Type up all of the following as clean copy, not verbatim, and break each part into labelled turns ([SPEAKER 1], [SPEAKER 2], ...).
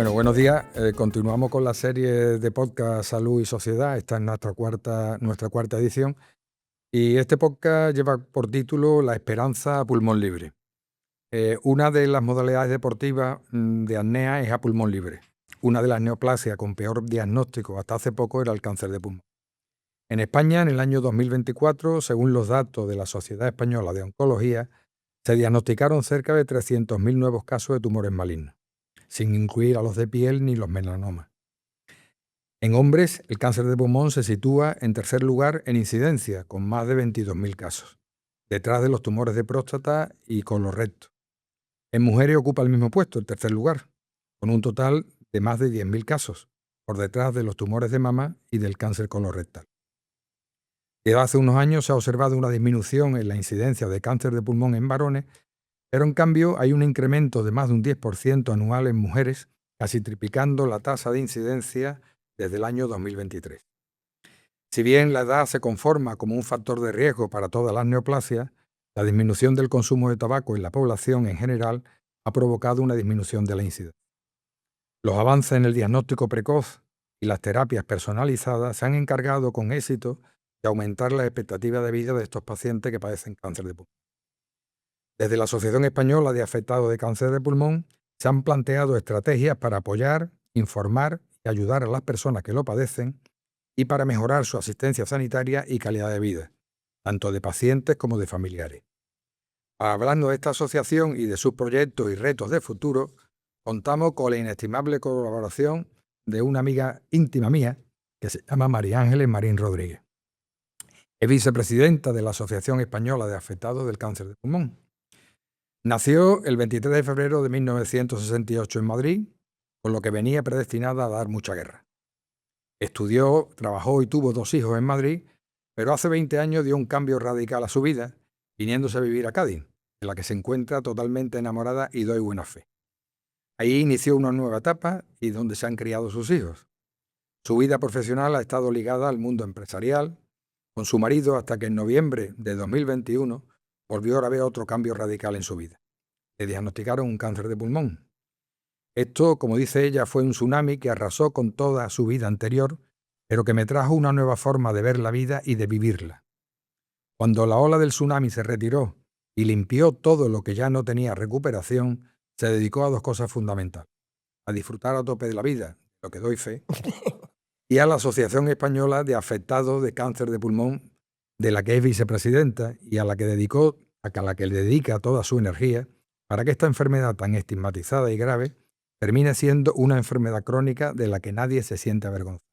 [SPEAKER 1] Bueno, buenos días. Continuamos con la serie de podcast Salud y Sociedad. Esta es nuestra cuarta edición. Y este podcast lleva por título La esperanza a pulmón libre. Una de las modalidades deportivas de apnea es a pulmón libre. Una de las neoplasias con peor diagnóstico hasta hace poco era el cáncer de pulmón. En España, en el año 2024, según los datos de la Sociedad Española de Oncología, se diagnosticaron cerca de 300.000 nuevos casos de tumores malignos, sin incluir a los de piel ni los melanomas. En hombres, el cáncer de pulmón se sitúa en tercer lugar en incidencia, con más de 22.000 casos, detrás de los tumores de próstata y colorecto. En mujeres ocupa el mismo puesto, el tercer lugar, con un total de más de 10.000 casos, por detrás de los tumores de mama y del cáncer colorectal. Desde hace unos años se ha observado una disminución en la incidencia de cáncer de pulmón en varones, pero en cambio hay un incremento de más de un 10% anual en mujeres, casi triplicando la tasa de incidencia desde el año 2023. Si bien la edad se conforma como un factor de riesgo para todas las neoplasias, la disminución del consumo de tabaco en la población en general ha provocado una disminución de la incidencia. Los avances en el diagnóstico precoz y las terapias personalizadas se han encargado con éxito de aumentar la expectativa de vida de estos pacientes que padecen cáncer de pulmón. Desde la Asociación Española de Afectados de Cáncer de Pulmón se han planteado estrategias para apoyar, informar y ayudar a las personas que lo padecen y para mejorar su asistencia sanitaria y calidad de vida, tanto de pacientes como de familiares. Hablando de esta asociación y de sus proyectos y retos de futuro, contamos con la inestimable colaboración de una amiga íntima mía que se llama María Ángeles Marín Rodríguez. Es vicepresidenta de la Asociación Española de Afectados del Cáncer de Pulmón. Nació el 23 de febrero de 1968 en Madrid, con lo que venía predestinada a dar mucha guerra. Estudió, trabajó y tuvo 2 hijos en Madrid, pero hace 20 años dio un cambio radical a su vida, viniéndose a vivir a Cádiz, en la que se encuentra totalmente enamorada y doy buena fe. Ahí inició una nueva etapa y donde se han criado sus hijos. Su vida profesional ha estado ligada al mundo empresarial, con su marido hasta que en noviembre de 2021 volvió a ver otro cambio radical en su vida. Le diagnosticaron un cáncer de pulmón. Esto, como dice ella, fue un tsunami que arrasó con toda su vida anterior, pero que me trajo una nueva forma de ver la vida y de vivirla. Cuando la ola del tsunami se retiró y limpió todo lo que ya no tenía recuperación, se dedicó a 2 cosas fundamentales: a disfrutar a tope de la vida, lo que doy fe, y a la Asociación Española de Afectados de Cáncer de Pulmón, de la que es vicepresidenta y a la que le dedica toda su energía para que esta enfermedad tan estigmatizada y grave termine siendo una enfermedad crónica de la que nadie se siente avergonzado.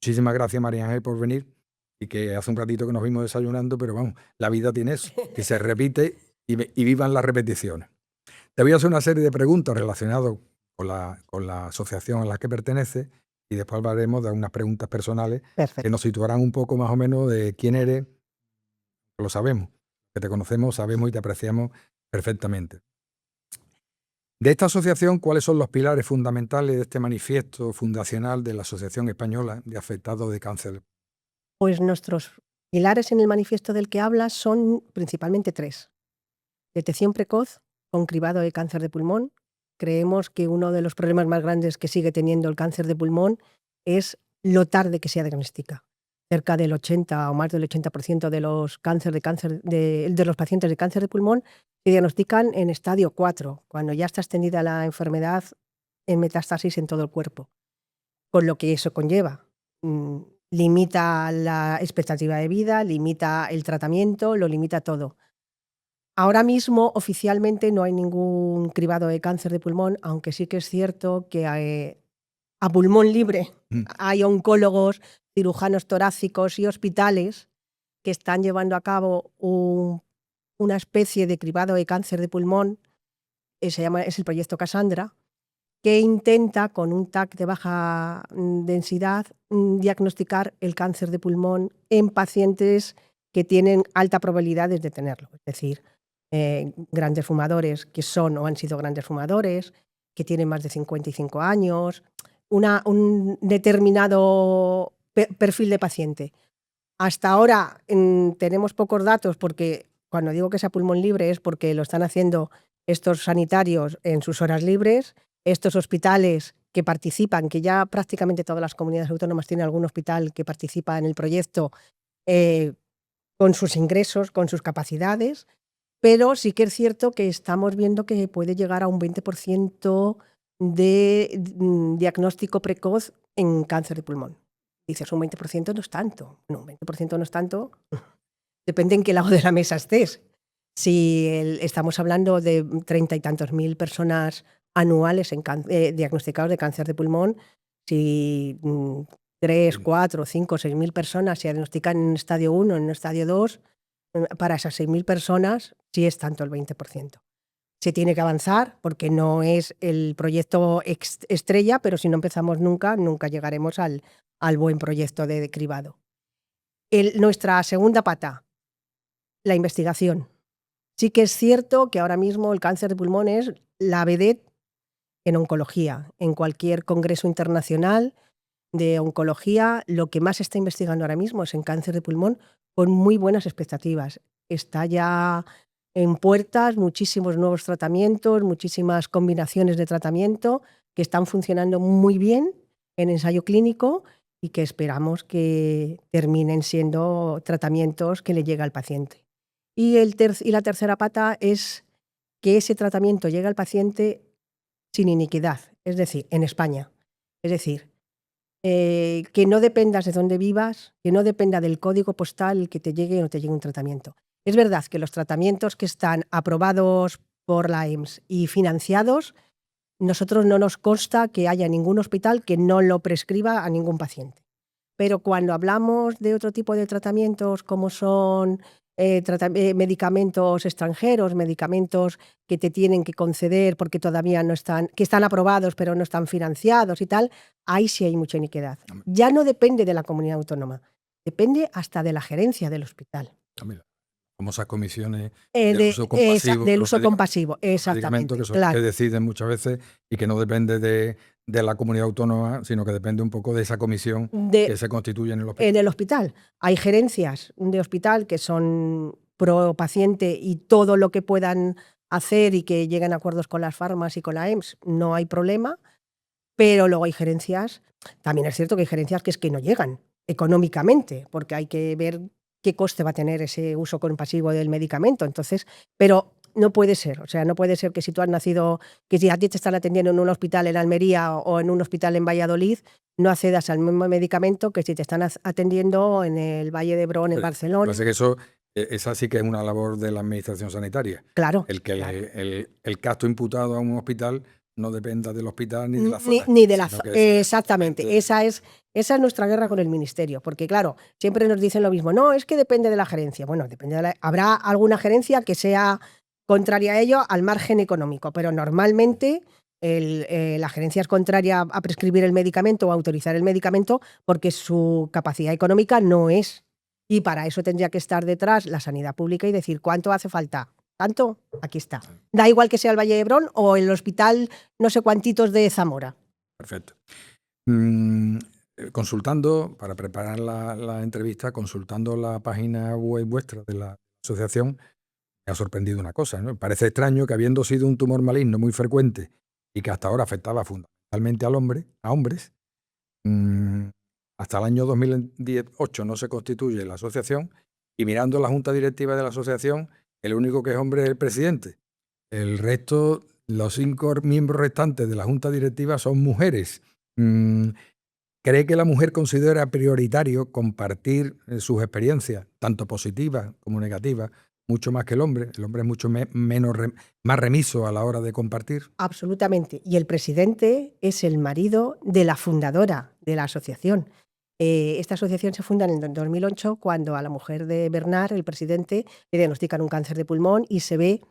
[SPEAKER 1] Muchísimas gracias, María Ángel, por venir, y que hace un ratito que nos vimos desayunando, pero vamos, la vida tiene eso, que se repite y vivan las repeticiones. Te voy a hacer una serie de preguntas relacionadas con la asociación a la que pertenece y después hablaremos de unas preguntas personales que
[SPEAKER 2] Perfecto.
[SPEAKER 1] nos situarán un poco más o menos de quién eres. Lo sabemos, que te conocemos, sabemos y te apreciamos perfectamente. De esta asociación, ¿cuáles son los pilares fundamentales de este manifiesto fundacional de la Asociación Española de Afectados de Cáncer?
[SPEAKER 2] Pues nuestros pilares en el manifiesto del que hablas son principalmente 3. Detección precoz con cribado de cáncer de pulmón. Creemos que uno de los problemas más grandes que sigue teniendo el cáncer de pulmón es lo tarde que se diagnostica. Cerca del 80 o más del 80% de los de los pacientes de cáncer de pulmón se diagnostican en estadio 4, cuando ya está extendida la enfermedad en metástasis en todo el cuerpo. Con lo que eso conlleva. Limita la expectativa de vida, limita el tratamiento, lo limita todo. Ahora mismo, oficialmente, no hay ningún cribado de cáncer de pulmón, aunque sí que es cierto que a pulmón libre hay oncólogos, cirujanos torácicos y hospitales que están llevando a cabo una especie de cribado de cáncer de pulmón, es el proyecto Cassandra, que intenta, con un TAC de baja densidad, diagnosticar el cáncer de pulmón en pacientes que tienen alta probabilidad de tenerlo. Es decir, grandes fumadores que son o han sido grandes fumadores, que tienen más de 55 años, un determinado perfil de paciente. Hasta ahora tenemos pocos datos porque cuando digo que sea pulmón libre es porque lo están haciendo estos sanitarios en sus horas libres estos hospitales que participan, que ya prácticamente todas las comunidades autónomas tienen algún hospital que participa en el proyecto con sus ingresos, con sus capacidades, pero sí que es cierto que estamos viendo que puede llegar a un 20% de diagnóstico precoz en cáncer de pulmón. Dices, un 20% no es tanto. No, un 20% no es tanto. Depende en qué lado de la mesa estés. Si estamos hablando de 30 y tantos mil personas anuales diagnosticados de cáncer de pulmón, si 3, 4, 5, 6 mil personas se diagnostican en estadio 1, en estadio 2, para esas 6 mil personas sí es tanto el 20%. Se tiene que avanzar porque no es el proyecto estrella, pero si no empezamos nunca llegaremos al buen proyecto de cribado. Nuestra segunda pata, la investigación. Sí que es cierto que ahora mismo el cáncer de pulmón es la vedette en oncología. En cualquier congreso internacional de oncología, lo que más se está investigando ahora mismo es en cáncer de pulmón con muy buenas expectativas. Está ya en puertas muchísimos nuevos tratamientos, muchísimas combinaciones de tratamiento que están funcionando muy bien en ensayo clínico y que esperamos que terminen siendo tratamientos que le llega al paciente. Y la tercera pata es que ese tratamiento llegue al paciente sin iniquidad, es decir, en España. Es decir, que no dependas de dónde vivas, que no dependa del código postal que te llegue o no te llegue un tratamiento. Es verdad que los tratamientos que están aprobados por la EMS y financiados, nosotros no nos consta que haya ningún hospital que no lo prescriba a ningún paciente. Pero cuando hablamos de otro tipo de tratamientos como son medicamentos extranjeros, medicamentos que te tienen que conceder porque todavía no están, que están aprobados pero no están financiados y tal, ahí sí hay mucha iniquidad. Ya no depende de la comunidad autónoma, depende hasta de la gerencia del hospital.
[SPEAKER 1] Las famosas comisiones del uso compasivo.
[SPEAKER 2] Del uso compasivo, exactamente.
[SPEAKER 1] Que son los que deciden muchas veces y que no depende de la comunidad autónoma, sino que depende un poco de esa comisión que se constituye en el hospital.
[SPEAKER 2] En el hospital. Hay gerencias de hospital que son pro paciente y todo lo que puedan hacer y que lleguen a acuerdos con las farmas y con la EMS, no hay problema, pero luego hay gerencias, también es cierto que hay gerencias que es que no llegan económicamente, porque hay que ver qué coste va a tener ese uso compasivo del medicamento. Entonces, pero no puede ser, o sea, no puede ser que si tú has nacido, que si a ti te están atendiendo en un hospital en Almería o en un hospital en Valladolid, no accedas al mismo medicamento que si te están atendiendo en el Valle de Hebrón, en Barcelona.
[SPEAKER 1] Parece que esa sí que es una labor de la administración sanitaria.
[SPEAKER 2] Claro.
[SPEAKER 1] El gasto imputado a un hospital no dependa del hospital ni de la zona.
[SPEAKER 2] Ni de la zona. Exactamente. Esa es nuestra guerra con el ministerio. Porque, claro, siempre nos dicen lo mismo. No, es que depende de la gerencia. Bueno, depende habrá alguna gerencia que sea contraria a ello al margen económico, pero normalmente la gerencia es contraria a prescribir el medicamento o a autorizar el medicamento porque su capacidad económica no es. Y para eso tendría que estar detrás la sanidad pública y decir cuánto hace falta. ¿Tanto? Aquí está. Da igual que sea el Valle de Hebrón o el hospital no sé cuantitos de Zamora.
[SPEAKER 1] Perfecto. Consultando, para preparar la entrevista, consultando la página web vuestra de la asociación, me ha sorprendido una cosa, ¿no? Parece extraño que habiendo sido un tumor maligno muy frecuente y que hasta ahora afectaba fundamentalmente a hombres, hasta el año 2018 no se constituye la asociación y mirando la junta directiva de la asociación, el único que es hombre es el presidente. El resto, los 5 miembros restantes de la junta directiva son mujeres. ¿Cree que la mujer considera prioritario compartir sus experiencias, tanto positivas como negativas, mucho más que el hombre? El hombre es mucho más remiso a la hora de compartir.
[SPEAKER 2] Absolutamente. Y el presidente es el marido de la fundadora de la asociación. Esta asociación se funda en el 2008 cuando a la mujer de Bernard, el presidente, le diagnostican un cáncer de pulmón y se ve,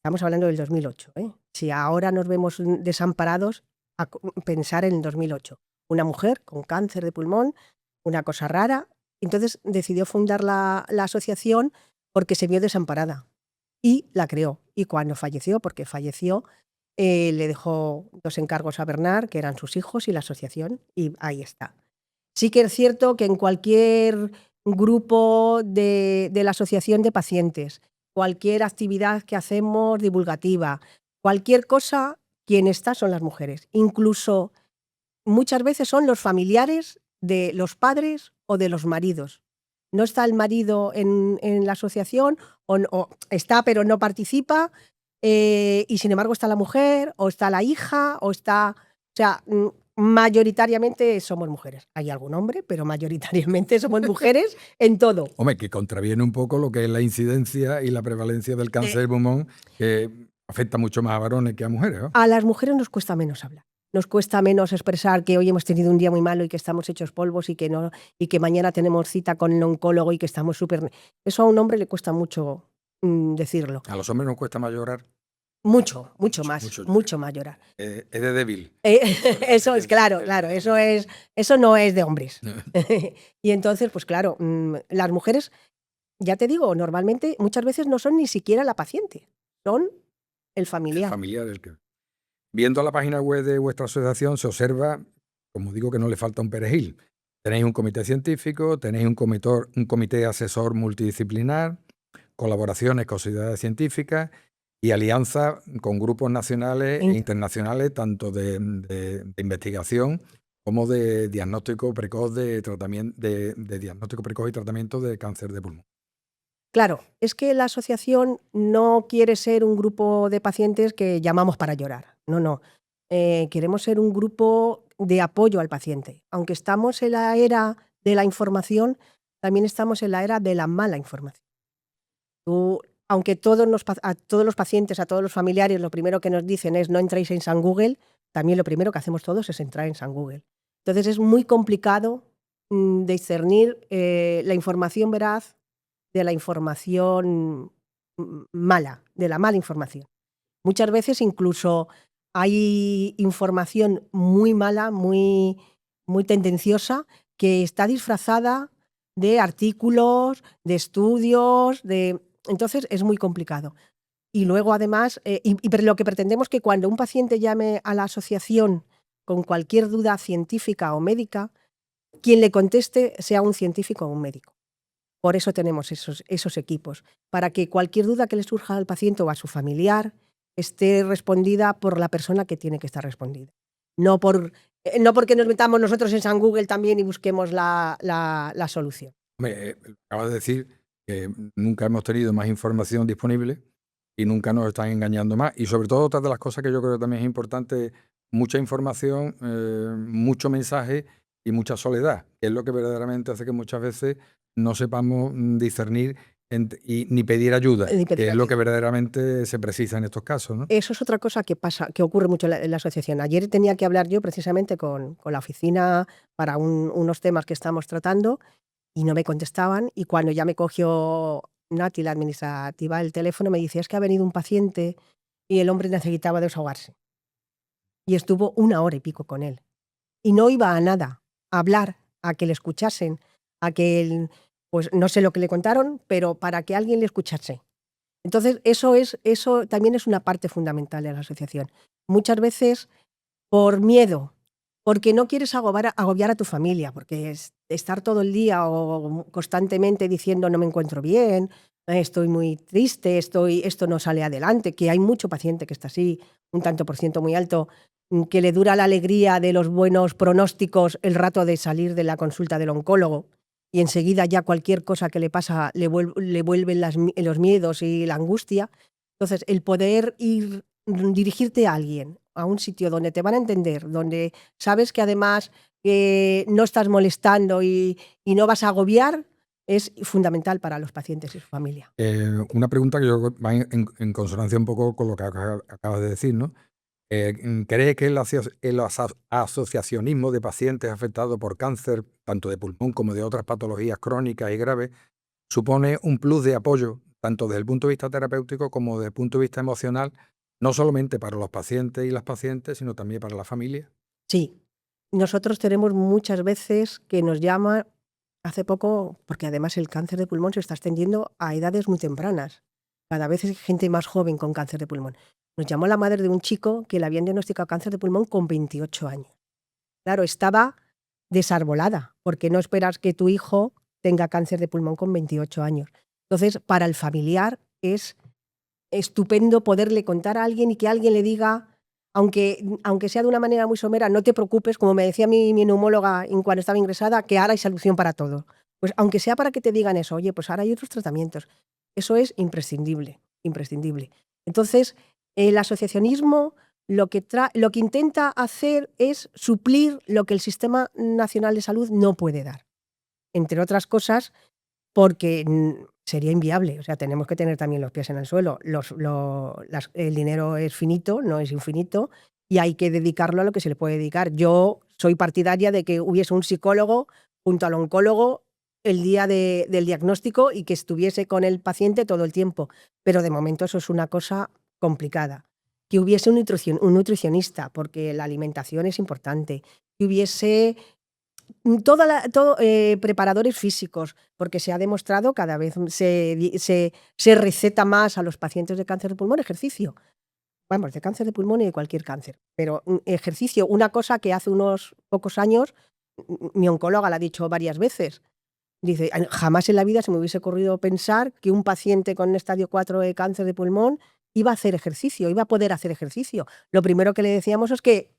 [SPEAKER 2] estamos hablando del 2008, si ahora nos vemos desamparados, a pensar en el 2008. Una mujer con cáncer de pulmón, una cosa rara, entonces decidió fundar la asociación porque se vio desamparada y la creó. Y cuando falleció, porque falleció, le dejó 2 encargos a Bernard, que eran sus hijos y la asociación, y ahí está. Sí que es cierto que en cualquier grupo de la asociación de pacientes, cualquier actividad que hacemos divulgativa, cualquier cosa, quien está son las mujeres. Incluso muchas veces son los familiares de los padres o de los maridos. No está el marido en la asociación, o está pero no participa, y sin embargo está la mujer, o está la hija, o está... O sea, mayoritariamente somos mujeres. Hay algún hombre, pero mayoritariamente somos mujeres en todo.
[SPEAKER 1] Hombre, que contraviene un poco lo que es la incidencia y la prevalencia del cáncer de pulmón, que afecta mucho más a varones que a mujeres, ¿no?
[SPEAKER 2] A las mujeres nos cuesta menos hablar. Nos cuesta menos expresar que hoy hemos tenido un día muy malo y que estamos hechos polvos y que mañana tenemos cita con el oncólogo y que estamos súper... Eso a un hombre le cuesta mucho decirlo.
[SPEAKER 1] A los hombres nos cuesta más llorar.
[SPEAKER 2] Mucho más llorar.
[SPEAKER 1] Es de débil.
[SPEAKER 2] Eso es, claro, eso no es de hombres. Y entonces, pues claro, las mujeres, ya te digo, normalmente muchas veces no son ni siquiera la paciente, son el familiar.
[SPEAKER 1] El familiar es el que... Viendo la página web de vuestra asociación se observa, como digo, que no le falta un perejil. Tenéis un comité científico, tenéis un comité asesor multidisciplinar, colaboraciones con sociedades científicas y alianzas con grupos nacionales e internacionales, tanto de investigación como de diagnóstico precoz de diagnóstico precoz y tratamiento de cáncer de pulmón.
[SPEAKER 2] Claro, es que la asociación no quiere ser un grupo de pacientes que llamamos para llorar. No. Queremos ser un grupo de apoyo al paciente. Aunque estamos en la era de la información, también estamos en la era de la mala información. Aunque a todos los pacientes, a todos los familiares, lo primero que nos dicen es no entréis en San Google, también lo primero que hacemos todos es entrar en San Google. Entonces es muy complicado discernir la información veraz de la información mala, de la mala información. Muchas veces incluso hay información muy mala, muy tendenciosa, que está disfrazada de artículos, de estudios, entonces es muy complicado. Y luego además, pero lo que pretendemos es que cuando un paciente llame a la asociación con cualquier duda científica o médica, quien le conteste sea un científico o un médico. Por eso tenemos esos equipos, para que cualquier duda que le surja al paciente o a su familiar esté respondida por la persona que tiene que estar respondida. No porque nos metamos nosotros en San Google también y busquemos la solución.
[SPEAKER 1] Acabas de decir que nunca hemos tenido más información disponible y nunca nos están engañando más. Y sobre todo, otra de las cosas que yo creo que también es importante, mucha información, mucho mensaje y mucha soledad, que es lo que verdaderamente hace que muchas veces no sepamos discernir ni pedir ayuda, que es lo que verdaderamente se precisa en estos casos, ¿no?
[SPEAKER 2] Eso es otra cosa que ocurre mucho en la asociación. Ayer tenía que hablar yo precisamente con la oficina para unos temas que estamos tratando y no me contestaban, y cuando ya me cogió Nati, la administrativa, el teléfono, me dice, es que ha venido un paciente y el hombre necesitaba desahogarse. Y estuvo 1 hora y pico con él. Y no iba a nada, a hablar, a que le escuchasen, a que pues no sé lo que le contaron, pero para que alguien le escuchase. Entonces, eso también es una parte fundamental de la asociación. Muchas veces, por miedo, porque no quieres agobiar a tu familia, porque estar todo el día o constantemente diciendo no me encuentro bien, estoy muy triste, esto no sale adelante, que hay mucho paciente que está así, un tanto por ciento muy alto, que le dura la alegría de los buenos pronósticos el rato de salir de la consulta del oncólogo, y enseguida ya cualquier cosa que le pasa le vuelven los miedos y la angustia. Entonces, el poder dirigirte a alguien, a un sitio donde te van a entender, donde sabes que además no estás molestando y no vas a agobiar, es fundamental para los pacientes y su familia.
[SPEAKER 1] Una pregunta que yo va en consonancia un poco con lo que acabas de decir, ¿no? ¿Crees que el asociacionismo de pacientes afectados por cáncer, tanto de pulmón como de otras patologías crónicas y graves, supone un plus de apoyo, tanto desde el punto de vista terapéutico como desde el punto de vista emocional, no solamente para los pacientes y las pacientes, sino también para la familia?
[SPEAKER 2] Sí. Nosotros tenemos muchas veces que nos llama, hace poco, porque además el cáncer de pulmón se está extendiendo a edades muy tempranas. Cada vez hay gente más joven con cáncer de pulmón. Nos llamó la madre de un chico que le habían diagnosticado cáncer de pulmón con 28 años. Claro, estaba desarbolada, porque no esperas que tu hijo tenga cáncer de pulmón con 28 años. Entonces, para el familiar es estupendo poderle contar a alguien y que alguien le diga, aunque sea de una manera muy somera, no te preocupes, como me decía mi neumóloga cuando estaba ingresada, que ahora hay solución para todo. Pues aunque sea para que te digan eso, oye, pues ahora hay otros tratamientos. Eso es imprescindible, imprescindible. Entonces, el asociacionismo lo que intenta hacer es suplir lo que el Sistema Nacional de Salud no puede dar. Entre otras cosas, porque sería inviable. O sea, tenemos que tener también los pies en el suelo. El dinero es finito, no es infinito, y hay que dedicarlo a lo que se le puede dedicar. Yo soy partidaria de que hubiese un psicólogo junto al oncólogo el día del diagnóstico y que estuviese con el paciente todo el tiempo. Pero de momento eso es una cosa complicada. Que hubiese un nutricionista, porque la alimentación es importante. Que hubiese preparadores físicos, porque se ha demostrado, cada vez se receta más a los pacientes de cáncer de pulmón ejercicio. Vamos, de cáncer de pulmón y de cualquier cáncer. Pero ejercicio, una cosa que hace unos pocos años mi oncóloga la ha dicho varias veces. Dice, jamás en la vida se me hubiese ocurrido pensar que un paciente con estadio 4 de cáncer de pulmón iba a hacer ejercicio, iba a poder hacer ejercicio. Lo primero que le decíamos es que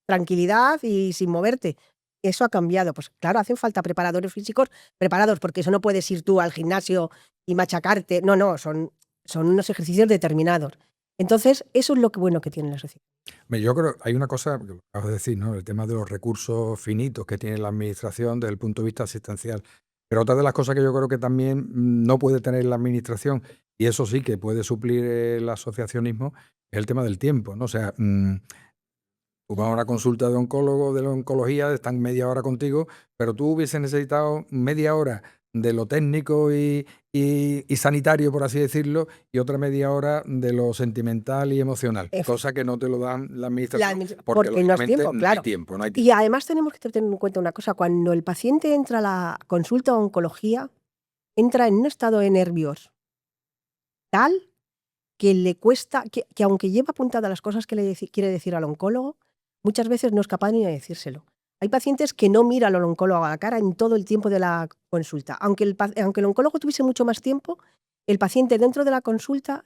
[SPEAKER 2] tranquilidad y sin moverte. Eso ha cambiado. Pues claro, hacen falta preparadores físicos preparados, porque eso no puedes ir tú al gimnasio y machacarte. No, son unos ejercicios determinados. Entonces, eso es lo bueno que tiene la sociedad.
[SPEAKER 1] Yo creo que hay una cosa, que lo acabas de decir, ¿no? El tema de los recursos finitos que tiene la administración desde el punto de vista asistencial. Pero otra de las cosas que yo creo que también no puede tener la administración, y eso sí que puede suplir el asociacionismo, es el tema del tiempo, ¿no? O sea, tú vas a una consulta de oncólogo, de la oncología, están media hora contigo, pero tú hubieses necesitado media hora de lo técnico y sanitario, por así decirlo, y otra media hora de lo sentimental y emocional, cosa que no te lo dan la administración, porque
[SPEAKER 2] no es tiempo,
[SPEAKER 1] no
[SPEAKER 2] claro.
[SPEAKER 1] hay tiempo.
[SPEAKER 2] Y además tenemos que tener en cuenta una cosa, cuando el paciente entra a la consulta de oncología, entra en un estado de nervios tal que le cuesta, que aunque lleva apuntadas las cosas que le quiere decir al oncólogo, muchas veces no es capaz ni de decírselo. Hay pacientes que no miran al oncólogo a la cara en todo el tiempo de la consulta. Aunque el oncólogo tuviese mucho más tiempo, el paciente dentro de la consulta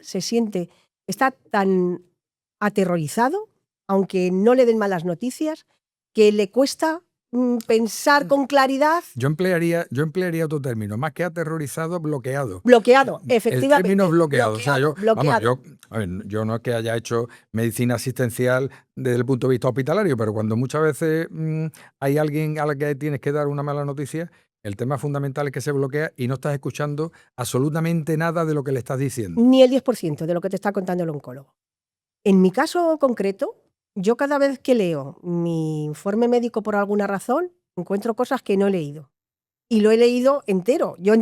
[SPEAKER 2] está tan aterrorizado, aunque no le den malas noticias, que le cuesta pensar con claridad.
[SPEAKER 1] Yo emplearía otro término, más que aterrorizado, bloqueado.
[SPEAKER 2] Bloqueado, efectivamente.
[SPEAKER 1] El término es bloqueado.
[SPEAKER 2] Bloqueado.
[SPEAKER 1] Yo no es que haya hecho medicina asistencial desde el punto de vista hospitalario, pero cuando muchas veces hay alguien a la que tienes que dar una mala noticia, el tema fundamental es que se bloquea y no estás escuchando absolutamente nada de lo que le estás diciendo.
[SPEAKER 2] Ni el 10% de lo que te está contando el oncólogo. En mi caso concreto, yo cada vez que leo mi informe médico por alguna razón, encuentro cosas que no he leído. Y lo he leído entero. Yo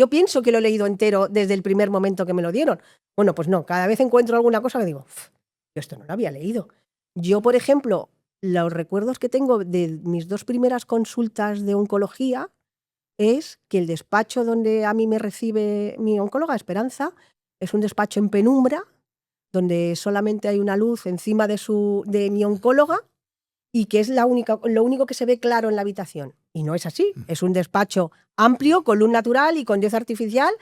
[SPEAKER 2] pienso que lo he leído entero desde el primer momento que me lo dieron. Bueno, pues no, cada vez encuentro alguna cosa que digo, yo esto no lo había leído. Yo, por ejemplo, los recuerdos que tengo de mis 2 primeras consultas de oncología es que el despacho donde a mí me recibe mi oncóloga, Esperanza, es un despacho en penumbra, donde solamente hay una luz encima de mi oncóloga y que es lo único que se ve claro en la habitación. Y no es así. Es un despacho amplio, con luz natural y con luz artificial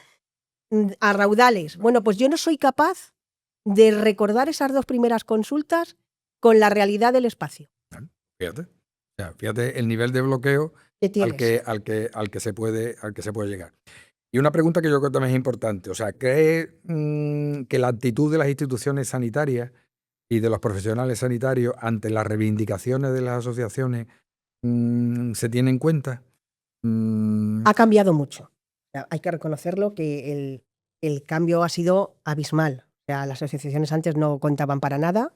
[SPEAKER 2] a raudales. Bueno, pues yo no soy capaz de recordar esas 2 primeras consultas con la realidad del espacio.
[SPEAKER 1] Fíjate. O sea, fíjate el nivel de bloqueo al que se puede llegar. Y una pregunta que yo creo que también es importante. O sea, ¿cree que la actitud de las instituciones sanitarias y de los profesionales sanitarios ante las reivindicaciones de las asociaciones se tiene en cuenta?
[SPEAKER 2] Ha cambiado mucho. O sea, hay que reconocerlo que el cambio ha sido abismal. O sea, las asociaciones antes no contaban para nada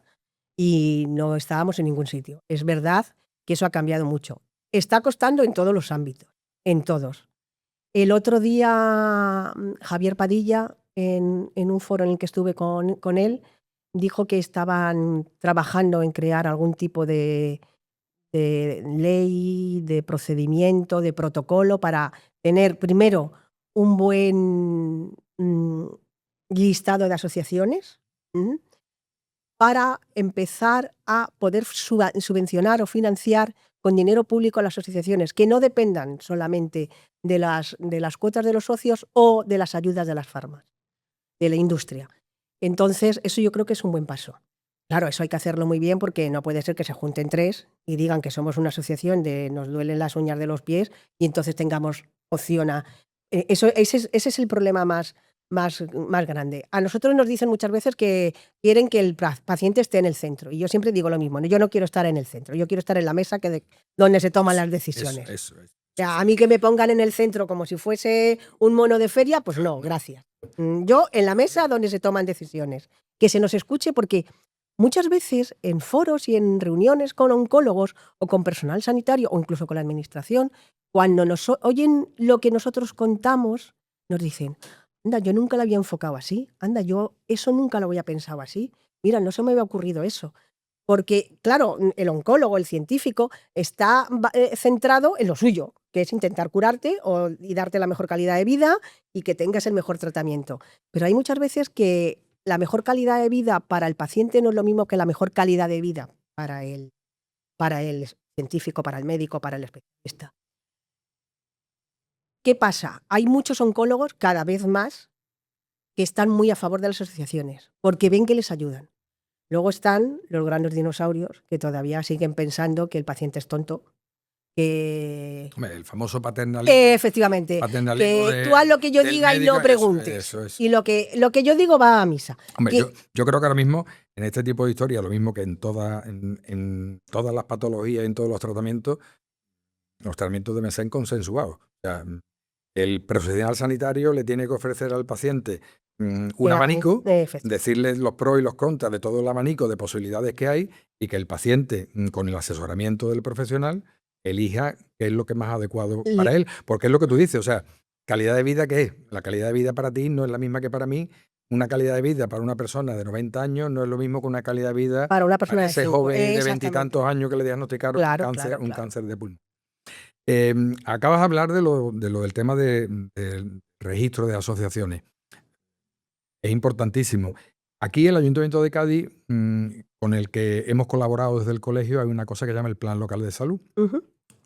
[SPEAKER 2] y no estábamos en ningún sitio. Es verdad que eso ha cambiado mucho. Está costando en todos los ámbitos, en todos. El otro día Javier Padilla, en un foro en el que estuve con él, dijo que estaban trabajando en crear algún tipo de ley, de procedimiento, de protocolo para tener primero un buen listado de asociaciones para empezar a poder subvencionar o financiar con dinero público a las asociaciones, que no dependan solamente de las cuotas de los socios o de las ayudas de las farmas, de la industria. Entonces, eso yo creo que es un buen paso. Claro, eso hay que hacerlo muy bien porque no puede ser que se junten 3 y digan que somos una asociación de nos duelen las uñas de los pies y entonces tengamos opción a ese es el problema más grande. A nosotros nos dicen muchas veces que quieren que el paciente esté en el centro y yo siempre digo lo mismo, ¿no? Yo no quiero estar en el centro, yo quiero estar en la mesa donde se toman las decisiones.
[SPEAKER 1] Eso.
[SPEAKER 2] O sea, a mí que me pongan en el centro como si fuese un mono de feria, pues no, gracias. Yo en la mesa donde se toman decisiones. Que se nos escuche porque muchas veces en foros y en reuniones con oncólogos o con personal sanitario o incluso con la administración, cuando nos oyen lo que nosotros contamos, nos dicen, anda, yo nunca lo había enfocado así, anda, yo eso nunca lo había pensado así, mira, no se me había ocurrido eso. Porque, claro, el oncólogo, el científico, está centrado en lo suyo, que es intentar curarte y darte la mejor calidad de vida y que tengas el mejor tratamiento. Pero hay muchas veces que la mejor calidad de vida para el paciente no es lo mismo que la mejor calidad de vida para el científico, para el médico, para el especialista. ¿Qué pasa? Hay muchos oncólogos, cada vez más, que están muy a favor de las asociaciones, porque ven que les ayudan. Luego están los grandes dinosaurios que todavía siguen pensando que el paciente es tonto, que...
[SPEAKER 1] Hombre, el famoso paternalismo.
[SPEAKER 2] Efectivamente, que tú haz lo que yo diga y no preguntes.
[SPEAKER 1] Eso es.
[SPEAKER 2] Y lo que yo digo va a misa.
[SPEAKER 1] Hombre, yo creo que ahora mismo, en este tipo de historias, lo mismo que en todas las patologías, en todos los tratamientos deben ser consensuados. O sea, el profesional sanitario le tiene que ofrecer al paciente un abanico, decirle los pros y los contras de todo el abanico de posibilidades que hay y que el paciente, con el asesoramiento del profesional, elija qué es lo que es más adecuado para él. Porque es lo que tú dices, o sea, calidad de vida, ¿qué es? La calidad de vida para ti no es la misma que para mí. Una calidad de vida para una persona de 90 años no es lo mismo que una calidad de vida
[SPEAKER 2] para una persona
[SPEAKER 1] para ese joven de 20 y
[SPEAKER 2] exactamente.
[SPEAKER 1] tantos años que le diagnosticaron
[SPEAKER 2] Claro.
[SPEAKER 1] un cáncer de pulmón. Acabas de hablar del tema del registro de asociaciones. Es importantísimo. Aquí el Ayuntamiento de Cádiz, con el que hemos colaborado desde el colegio, hay una cosa que se llama el Plan Local de Salud.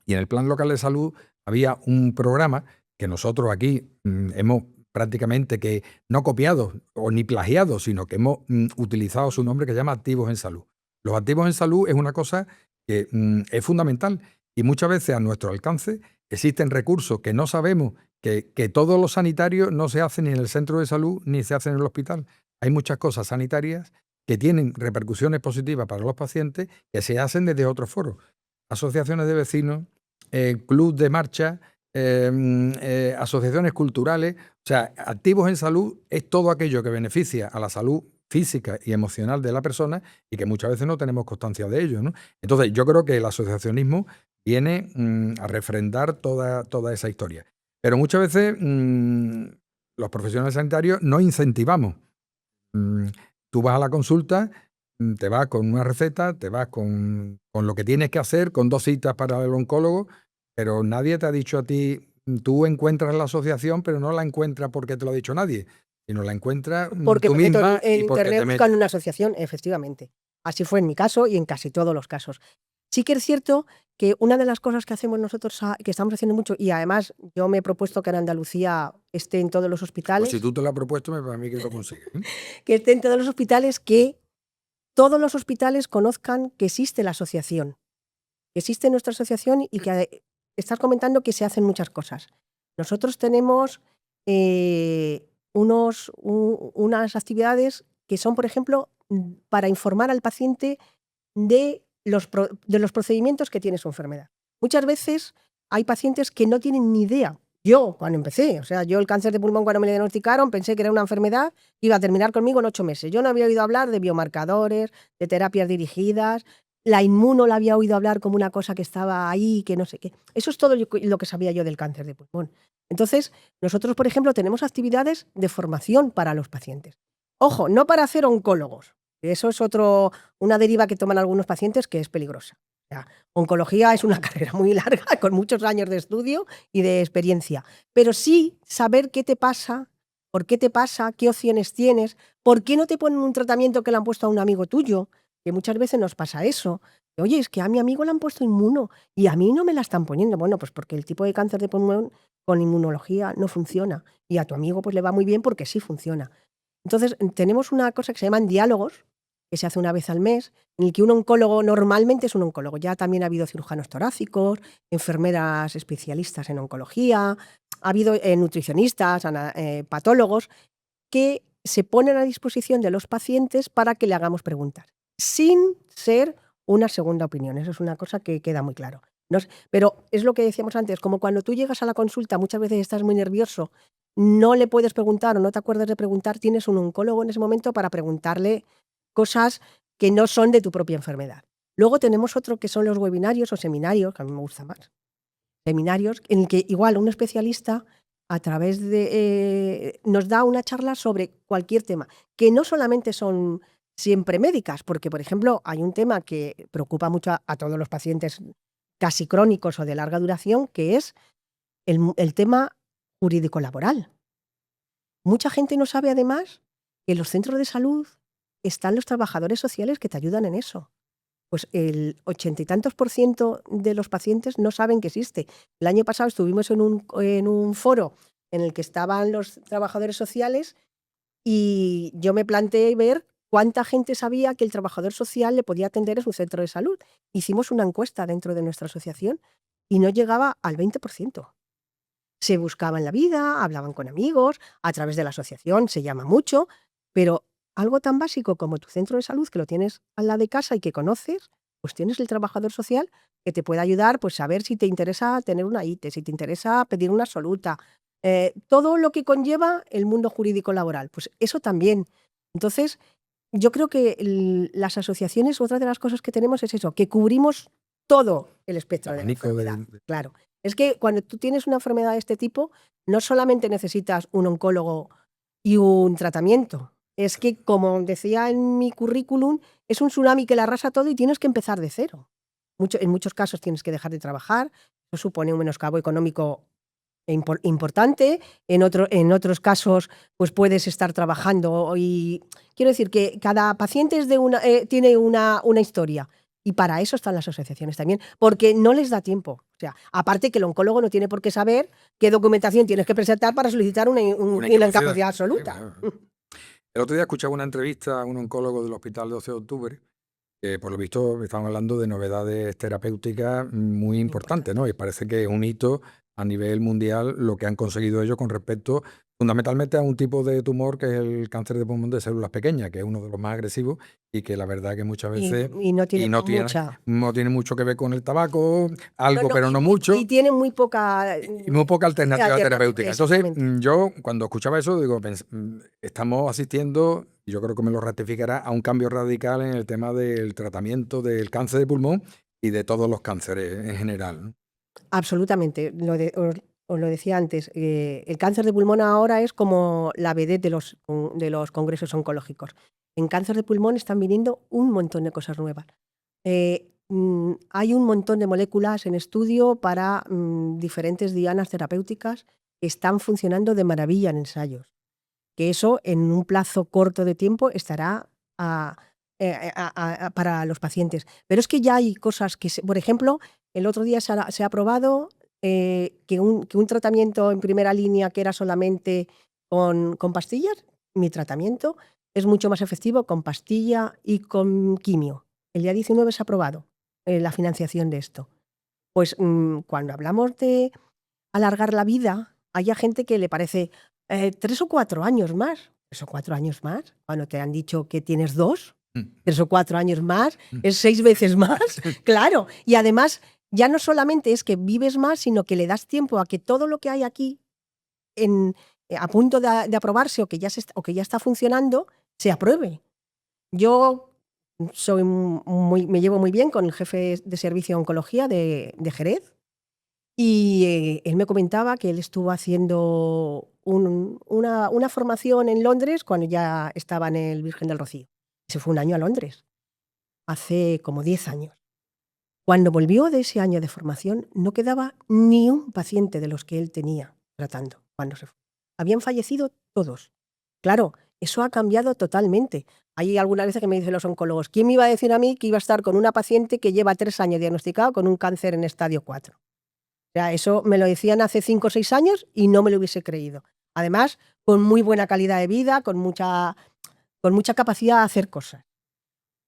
[SPEAKER 1] Y en el Plan Local de Salud había un programa que nosotros aquí hemos prácticamente que no copiado o ni plagiado, sino que hemos utilizado su nombre, que se llama Activos en Salud. Los activos en salud es una cosa que es fundamental y muchas veces a nuestro alcance existen recursos que no sabemos que todos los sanitarios no se hacen ni en el centro de salud ni se hacen en el hospital. Hay muchas cosas sanitarias que tienen repercusiones positivas para los pacientes que se hacen desde otros foros. Asociaciones de vecinos, club de marcha, asociaciones culturales. O sea, activos en salud es todo aquello que beneficia a la salud física y emocional de la persona y que muchas veces no tenemos constancia de ello, ¿no? Entonces, yo creo que el asociacionismo viene a refrendar toda esa historia. Pero muchas veces los profesionales sanitarios no incentivamos. Tú vas a la consulta, te vas con una receta, te vas con lo que tienes que hacer, con 2 citas para el oncólogo, pero nadie te ha dicho a ti, tú encuentras la asociación, pero no la encuentras porque te lo ha dicho nadie, sino la encuentras
[SPEAKER 2] porque
[SPEAKER 1] tú misma.
[SPEAKER 2] En
[SPEAKER 1] y porque
[SPEAKER 2] internet buscan una asociación, efectivamente. Así fue en mi caso y en casi todos los casos. Sí que es cierto que una de las cosas que hacemos nosotros, que estamos haciendo mucho, y además yo me he propuesto que en Andalucía esté en todos los hospitales.
[SPEAKER 1] Pues si tú te lo has propuesto, para mí que lo consigues.
[SPEAKER 2] Que esté en todos los hospitales, que todos los hospitales conozcan que existe la asociación. Que existe nuestra asociación y que estás comentando que se hacen muchas cosas. Nosotros tenemos unas actividades que son, por ejemplo, para informar al paciente de los procedimientos que tiene su enfermedad. Muchas veces hay pacientes que no tienen ni idea. Yo, cuando empecé, yo el cáncer de pulmón cuando me lo diagnosticaron pensé que era una enfermedad que iba a terminar conmigo en 8 meses. Yo no había oído hablar de biomarcadores, de terapias dirigidas, la inmuno la había oído hablar como una cosa que estaba ahí, que no sé qué. Eso es todo lo que sabía yo del cáncer de pulmón. Entonces, nosotros, por ejemplo, tenemos actividades de formación para los pacientes. Ojo, no para hacer oncólogos. Eso es una deriva que toman algunos pacientes que es peligrosa. O sea, oncología es una carrera muy larga, con muchos años de estudio y de experiencia. Pero sí saber qué te pasa, por qué te pasa, qué opciones tienes, por qué no te ponen un tratamiento que le han puesto a un amigo tuyo, que muchas veces nos pasa eso. Oye, es que a mi amigo le han puesto inmuno y a mí no me la están poniendo. Bueno, pues porque el tipo de cáncer de pulmón con inmunología no funciona y a tu amigo pues le va muy bien porque sí funciona. Entonces, tenemos una cosa que se llaman diálogos, que se hace una vez al mes, en el que un oncólogo normalmente es un oncólogo. Ya también ha habido cirujanos torácicos, enfermeras especialistas en oncología, ha habido nutricionistas, patólogos, que se ponen a disposición de los pacientes para que le hagamos preguntas, sin ser una segunda opinión. Eso es una cosa que queda muy claro. Pero es lo que decíamos antes, como cuando tú llegas a la consulta, muchas veces estás muy nervioso, no le puedes preguntar o no te acuerdas de preguntar, tienes un oncólogo en ese momento para preguntarle cosas que no son de tu propia enfermedad. Luego tenemos otro que son los webinarios o seminarios, que a mí me gusta más. Seminarios en el que igual un especialista a través de nos da una charla sobre cualquier tema, que no solamente son siempre médicas, porque por ejemplo hay un tema que preocupa mucho a todos los pacientes casi crónicos o de larga duración, que es el tema jurídico laboral. Mucha gente no sabe además que en los centros de salud están los trabajadores sociales que te ayudan en eso. Pues el 80 y tantos % de los pacientes no saben que existe. El año pasado estuvimos en un foro en el que estaban los trabajadores sociales y yo me planteé ver cuánta gente sabía que el trabajador social le podía atender en su centro de salud. Hicimos una encuesta dentro de nuestra asociación y no llegaba al 20%. Se buscaban la vida, hablaban con amigos, a través de la asociación se llama mucho, pero algo tan básico como tu centro de salud, que lo tienes al lado de casa y que conoces, pues tienes el trabajador social que te puede ayudar, pues a ver si te interesa tener una ITE, si te interesa pedir una absoluta, todo lo que conlleva el mundo jurídico laboral, pues eso también. Entonces, yo creo que las asociaciones, otra de las cosas que tenemos es eso, que cubrimos todo el espectro de la enfermedad. Claro. Es que cuando tú tienes una enfermedad de este tipo, no solamente necesitas un oncólogo y un tratamiento. Es que, como decía en mi currículum, es un tsunami que la arrasa todo y tienes que empezar de cero. En muchos casos tienes que dejar de trabajar, eso supone un menoscabo económico importante, en otros casos pues puedes estar trabajando y quiero decir que cada paciente tiene una historia. Y para eso están las asociaciones también, porque no les da tiempo. O sea, aparte que el oncólogo no tiene por qué saber qué documentación tienes que presentar para solicitar una incapacidad absoluta.
[SPEAKER 1] El otro día escuchaba una entrevista a un oncólogo del Hospital 12 de Octubre, que por lo visto estaban hablando de novedades terapéuticas muy importantes, ¿no? Y parece que es un hito a nivel mundial lo que han conseguido ellos con respecto fundamentalmente a un tipo de tumor que es el cáncer de pulmón de células pequeñas, que es uno de los más agresivos y que la verdad que muchas veces
[SPEAKER 2] no tiene
[SPEAKER 1] mucho que ver con el tabaco, algo, pero no mucho.
[SPEAKER 2] Y tiene muy poca
[SPEAKER 1] alternativa terapéutica. Entonces, yo cuando escuchaba eso, digo, estamos asistiendo, y yo creo que me lo ratificará, a un cambio radical en el tema del tratamiento del cáncer de pulmón y de todos los cánceres en general, ¿no?
[SPEAKER 2] Absolutamente. Os lo decía antes, el cáncer de pulmón ahora es como la vedette de los congresos oncológicos. En cáncer de pulmón están viniendo un montón de cosas nuevas. Hay un montón de moléculas en estudio para diferentes dianas terapéuticas que están funcionando de maravilla en ensayos. Que eso en un plazo corto de tiempo estará para los pacientes. Pero es que ya hay cosas que, por ejemplo, el otro día se ha aprobado que un tratamiento en primera línea que era solamente con pastillas, mi tratamiento es mucho más efectivo con pastilla y con quimio. El día 19 se ha aprobado la financiación de esto. Pues cuando hablamos de alargar la vida, hay gente que le parece 3 o 4 años más. 3 o 4 años más, cuando te han dicho que tienes 2, 3 o 4 años más, es 6 veces más, claro. Y además, ya no solamente es que vives más, sino que le das tiempo a que todo lo que hay aquí a punto de aprobarse o que ya está funcionando, se apruebe. Yo me llevo muy bien con el jefe de servicio de oncología de Jerez y él me comentaba que él estuvo haciendo una formación en Londres cuando ya estaba en el Virgen del Rocío. Se fue un año a Londres, hace como 10 años. Cuando volvió de ese año de formación, no quedaba ni un paciente de los que él tenía tratando cuando se fue. Habían fallecido todos. Claro, eso ha cambiado totalmente. Hay algunas veces que me dicen los oncólogos, ¿quién me iba a decir a mí que iba a estar con una paciente que lleva 3 años diagnosticado con un cáncer en estadio 4? O sea, eso me lo decían hace 5 o 6 años y no me lo hubiese creído. Además, con muy buena calidad de vida, con mucha capacidad de hacer cosas.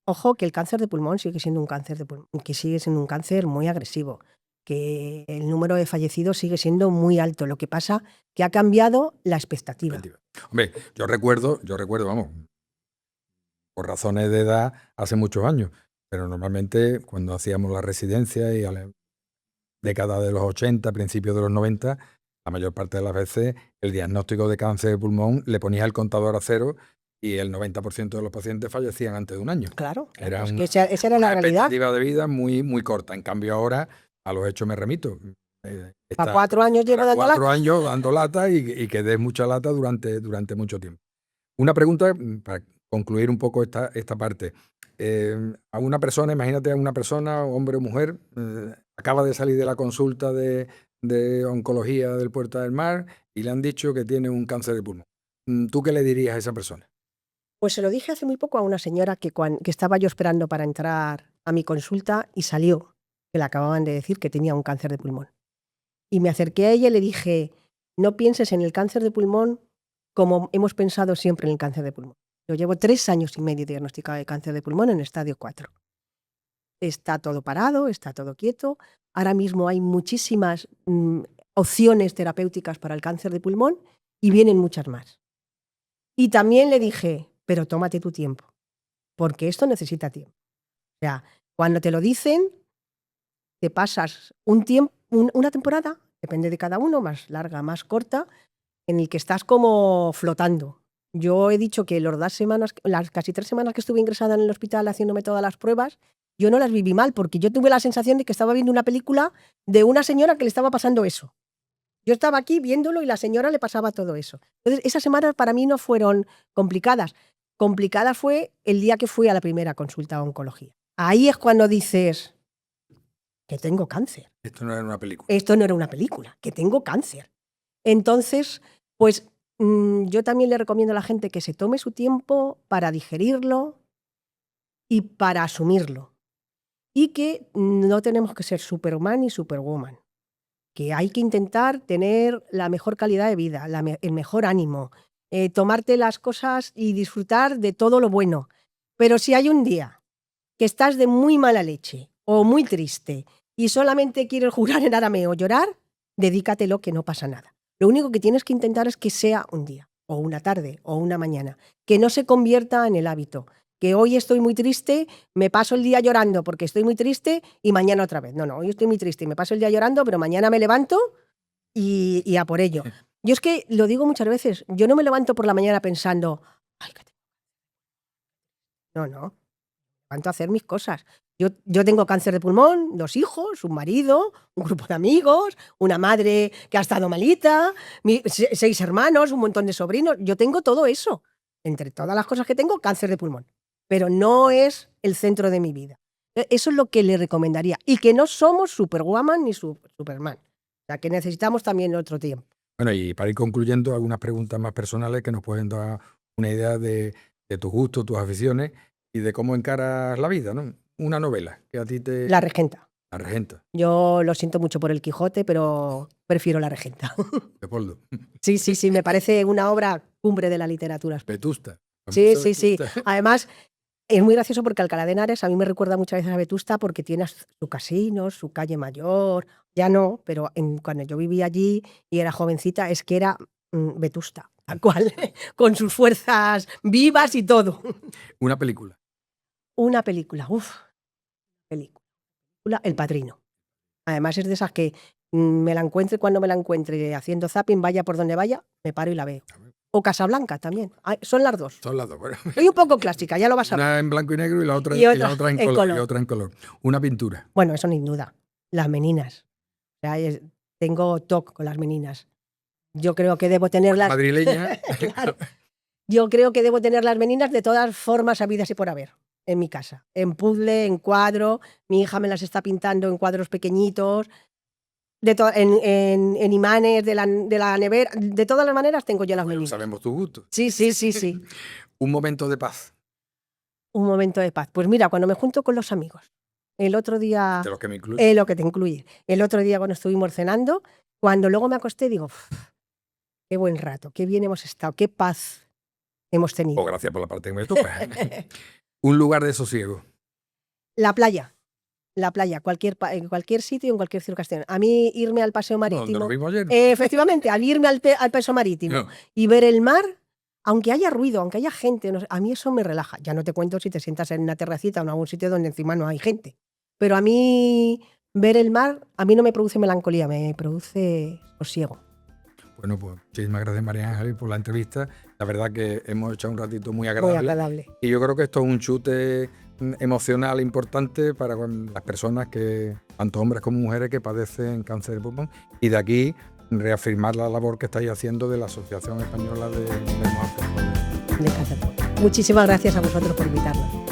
[SPEAKER 2] Ojo que el cáncer de pulmón sigue siendo un cáncer de pulmón, que sigue siendo un cáncer muy agresivo, que el número de fallecidos sigue siendo muy alto. Lo que pasa que ha cambiado la expectativa.
[SPEAKER 1] Hombre, yo recuerdo, vamos, por razones de edad, hace muchos años, pero normalmente cuando hacíamos la residencia y a la década de los 80, principios de los 90, la mayor parte de las veces el diagnóstico de cáncer de pulmón le ponía el contador a cero y el 90% de los pacientes fallecían antes de un año.
[SPEAKER 2] Claro,
[SPEAKER 1] Era
[SPEAKER 2] es
[SPEAKER 1] una,
[SPEAKER 2] que esa era la realidad.
[SPEAKER 1] expectativa de vida muy, muy corta. En cambio ahora, a los hechos me remito.
[SPEAKER 2] Para 4 años llevo dando lata.
[SPEAKER 1] 4 años dando lata y que des mucha lata durante mucho tiempo. Una pregunta para concluir un poco esta parte. A una persona, imagínate a una persona, hombre o mujer, acaba de salir de la consulta de oncología del Puerta del Mar y le han dicho que tiene un cáncer de pulmón. ¿Tú qué le dirías a esa persona?
[SPEAKER 2] Pues se lo dije hace muy poco a una señora que estaba yo esperando para entrar a mi consulta y salió, que le acababan de decir que tenía un cáncer de pulmón. Y me acerqué a ella y le dije, no pienses en el cáncer de pulmón como hemos pensado siempre en el cáncer de pulmón. Yo llevo 3 años y medio diagnosticado de cáncer de pulmón en estadio 4. Está todo parado, está todo quieto. Ahora mismo hay muchísimas opciones terapéuticas para el cáncer de pulmón y vienen muchas más. Y también le dije, pero tómate tu tiempo, porque esto necesita tiempo. O sea, cuando te lo dicen, te pasas un tiempo, una temporada, depende de cada uno, más larga, más corta, en el que estás como flotando. Yo he dicho que las casi 3 semanas que estuve ingresada en el hospital haciéndome todas las pruebas, yo no las viví mal, porque yo tuve la sensación de que estaba viendo una película de una señora que le estaba pasando eso. Yo estaba aquí viéndolo y la señora le pasaba todo eso. Entonces, esas semanas para mí no fueron complicadas. Complicada fue el día que fui a la primera consulta de oncología. Ahí es cuando dices que tengo cáncer.
[SPEAKER 1] Esto no era una película.
[SPEAKER 2] Esto no era una película, que tengo cáncer. Entonces, pues yo también le recomiendo a la gente que se tome su tiempo para digerirlo y para asumirlo. Y que no tenemos que ser Superman ni Superwoman. Que hay que intentar tener la mejor calidad de vida, el mejor ánimo, tomarte las cosas y disfrutar de todo lo bueno. Pero si hay un día que estás de muy mala leche o muy triste y solamente quieres jurar en arameo o llorar, dedícatelo, que no pasa nada. Lo único que tienes que intentar es que sea un día, o una tarde, o una mañana, que no se convierta en el hábito. Que hoy estoy muy triste, me paso el día llorando porque estoy muy triste y mañana otra vez. No, hoy estoy muy triste y me paso el día llorando, pero mañana me levanto y a por ello. Yo es que lo digo muchas veces, yo no me levanto por la mañana pensando, ay, no, me levanto a hacer mis cosas. Yo tengo cáncer de pulmón, 2 hijos, un marido, un grupo de amigos, una madre que ha estado malita, 6 hermanos, un montón de sobrinos. Yo tengo todo eso. Entre todas las cosas que tengo, cáncer de pulmón. Pero no es el centro de mi vida. Eso es lo que le recomendaría. Y que no somos Superwoman ni Superman. O sea, que necesitamos también otro tiempo.
[SPEAKER 1] Bueno, y para ir concluyendo, algunas preguntas más personales que nos pueden dar una idea de tus gustos, tus aficiones y de cómo encaras la vida, ¿no? Una novela que a ti te...
[SPEAKER 2] La Regenta.
[SPEAKER 1] La Regenta.
[SPEAKER 2] Yo lo siento mucho por el Quijote, pero prefiero La Regenta.
[SPEAKER 1] Leopoldo.
[SPEAKER 2] Sí, me parece una obra cumbre de la literatura.
[SPEAKER 1] Vetusta.
[SPEAKER 2] Sí. Además, es muy gracioso porque Alcalá de Henares a mí me recuerda muchas veces a Vetusta porque tiene su casino, su calle mayor. Ya no, pero cuando yo vivía allí y era jovencita, es que era Vetusta, tal cual, con sus fuerzas vivas y todo.
[SPEAKER 1] Una película.
[SPEAKER 2] Una película, El Padrino. Además es de esas que me la encuentre cuando me la encuentre haciendo zapping, vaya por donde vaya, me paro y la veo. O Casablanca también. Son las dos.
[SPEAKER 1] Son las dos. Bueno.
[SPEAKER 2] Soy un poco clásica, ya lo vas a ver.
[SPEAKER 1] Una en blanco y negro y la otra en color. Una pintura.
[SPEAKER 2] Bueno, eso sin duda. Las meninas. O sea, tengo TOC con las meninas. Yo creo que debo tenerlas...
[SPEAKER 1] Madrileña.
[SPEAKER 2] Claro. Yo creo que debo tener las meninas de todas formas habidas y por haber en mi casa. En puzzle, en cuadro. Mi hija me las está pintando en cuadros pequeñitos. En imanes de la nevera. De todas las maneras tengo yo las meninas.
[SPEAKER 1] Sabemos tu gusto.
[SPEAKER 2] Sí.
[SPEAKER 1] Un momento de paz.
[SPEAKER 2] Un momento de paz. Pues mira, cuando me junto con los amigos. El otro día...
[SPEAKER 1] De lo que me incluye.
[SPEAKER 2] Lo que te incluye. El otro día cuando estuvimos cenando, cuando luego me acosté, digo, qué buen rato, qué bien hemos estado, qué paz hemos tenido.
[SPEAKER 1] Gracias por la parte que me toca. Un lugar de sosiego.
[SPEAKER 2] La playa, en cualquier sitio, en cualquier circunstancia. A mí irme al paseo
[SPEAKER 1] Donde
[SPEAKER 2] marítimo,
[SPEAKER 1] nos vimos ayer.
[SPEAKER 2] efectivamente, al irme al paseo marítimo
[SPEAKER 1] No.
[SPEAKER 2] y ver el mar, aunque haya ruido, aunque haya gente, no sé, a mí eso me relaja. Ya no te cuento si te sientas en una terracita o en algún sitio donde encima no hay gente. Pero a mí ver el mar, a mí no me produce melancolía, me produce sosiego.
[SPEAKER 1] Bueno, pues muchísimas gracias, María Ángeles, por la entrevista. La verdad que hemos echado un ratito muy
[SPEAKER 2] Muy
[SPEAKER 1] agradable.
[SPEAKER 2] agradable.
[SPEAKER 1] Y yo creo que esto es un chute emocional importante para las personas que, tanto hombres como mujeres, que padecen cáncer de pulmón. Y de aquí reafirmar la labor que estáis haciendo de la Asociación Española de Enfermos Afectados.
[SPEAKER 2] Muchísimas gracias a vosotros por invitarnos.